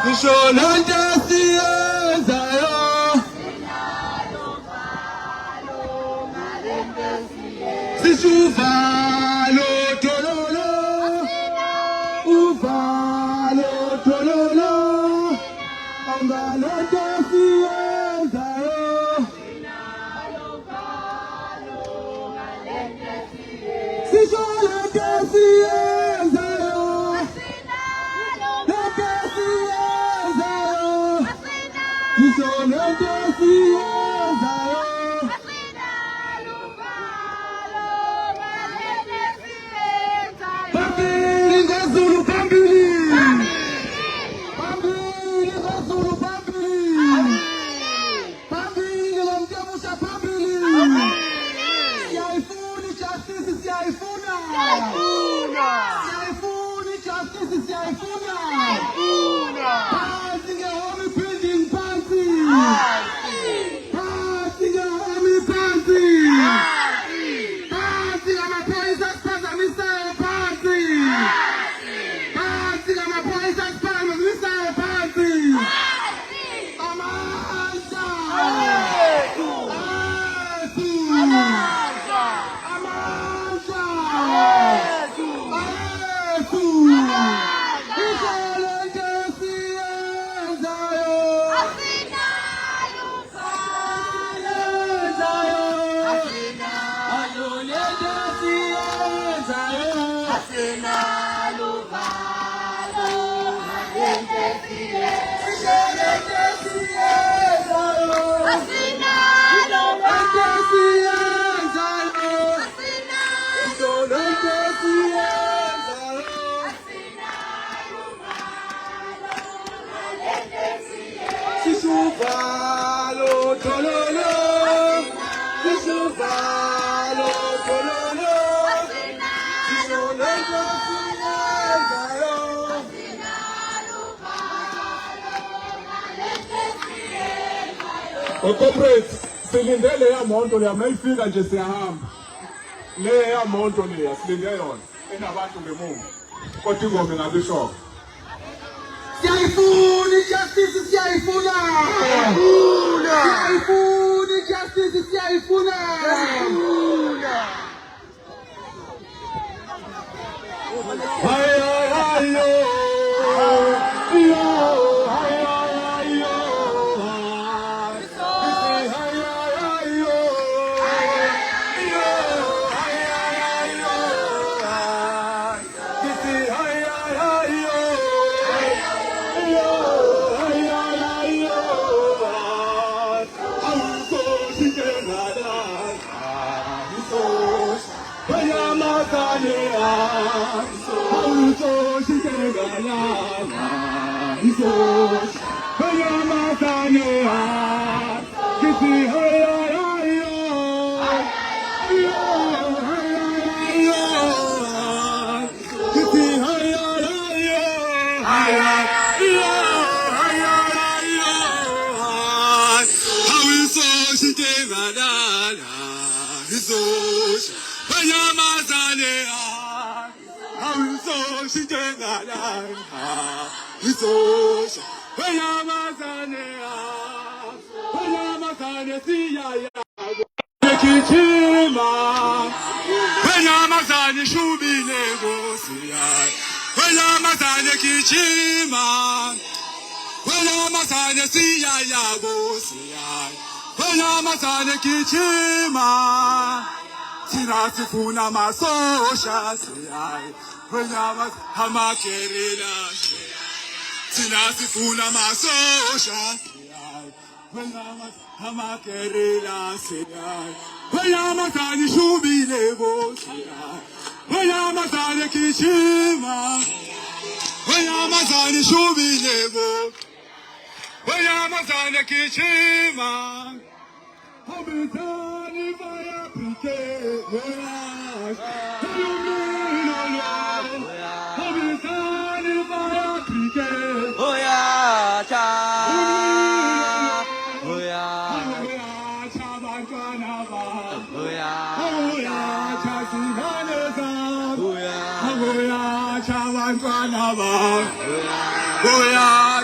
Nishonante siyenzayo Sishuvalo tololo Uvalo tololo Angalante siyenzayo Sishonante siyenzayo Nishonante siyenzayo Phambili ngezulu phambili Phambili ngezulu phambili Phambili ngomtemusha phambili Siyayifuna ijustice siyayifuna Siyayifuna ijustice siyayifuna Phansi nge-home building phansi Phansi nge-home phansi Phansi ngamaphoyisa asiphazamisayo phansi Phansi ngamaphoyisa asiphazamisayo phansi Amandla Amandla Nishonante siyenzayo Nishonante Sishuvalo tololo Sishuvalo tololo Nishonante siyenzayo Comrades, silinde leya monto leya mayifika nje siyahamba. Leya monto leya silinde yona enabantu ngemuva. Kodwa ingoma ngabishoko. Siyayifuna ijustice siyayifuna. Siyayifuna ijustice siyayifuna. Hayo hayo. Sifuna masosha siyai Wenyama hamakerela Sifuna masosha siyai Wenyama hamakerela siyai Wenyama zani shubile bo siyai Wenyama zani kichima Wenyama zani shubile bo Wenyama zani kichima Habitani vaya pite Habitani vaya pite Oya cha Oya cha bankanava Oya cha sihaneza Oya cha bankanava Oya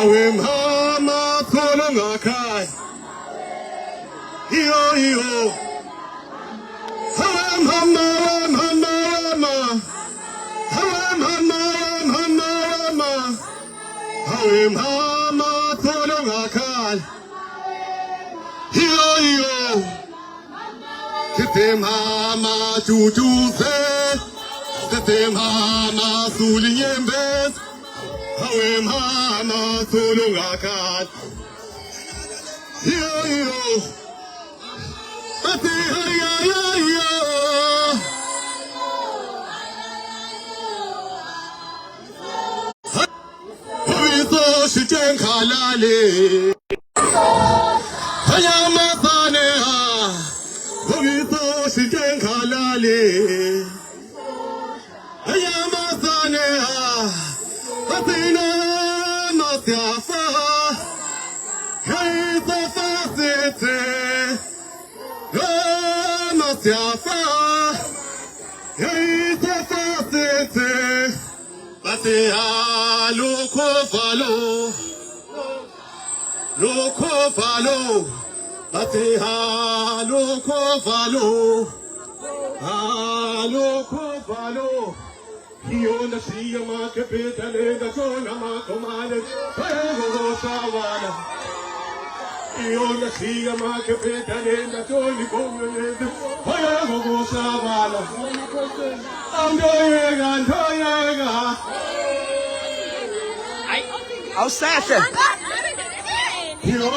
Awe mama tolonga kai. Yo yo. Awe mama mama mama. Awe mama mama mama. Awe mama tolonga kai. Yo yo. Kite mama chuchu se. Kite mama suliembe. Awe mama tolonga kai. Yo yo. Ati ya ya ya. Hobizo shijen kalale. Haya masane ha. Hobizo shijen kalale. Haya masane ha. Atina masyafa. Hey safa sete. Masyafa. Hey safa sete. Ate loko falo. Loko falo. Ate loko falo. Loko falo. Io na sia ma che petale da sola ma comale. Prego savala. Io na sia ma che petale da soli come le. Prego savala. Andoyega. I'll sash it. Dio.